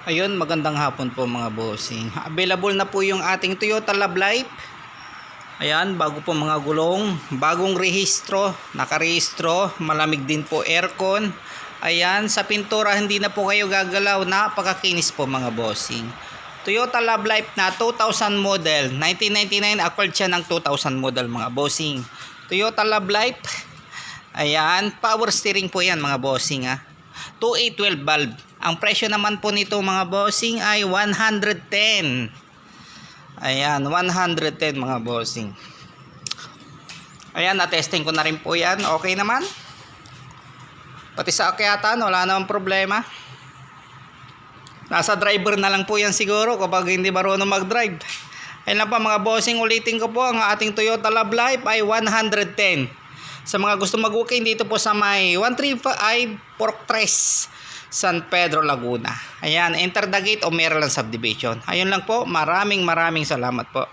Ayun, magandang hapon po mga bossing. Available na po yung ating Toyota Love Life. Ayan, bago po mga gulong, bagong rehistro, nakarehistro, malamig din po aircon. Ayan, sa pintura hindi na po kayo gagalaw, napakakinis po mga bossing. Toyota Love Life na 2000 model, 1999, acquired siya ng 2000 model mga bossing. Toyota Love Life. Ayan, power steering po yan mga bossing ha. 2A12 valve. Ang presyo naman po nito mga bossing ay 110. Ayan, 110 mga bossing. Ayan, na-testing ko na rin po yan. Okay naman. Pati sa akyatan, wala namang problema. Nasa driver na lang po yan siguro kapag hindi marunong mag-drive. Ayan lang pa mga bossing, ulitin ko po, ang ating Toyota Love Life ay 110. Sa mga gusto mag-booking dito po sa may 135 Pork Tres, San Pedro, Laguna. Ayan, enter the gate o Maryland subdivision. Ayun lang po, maraming salamat po.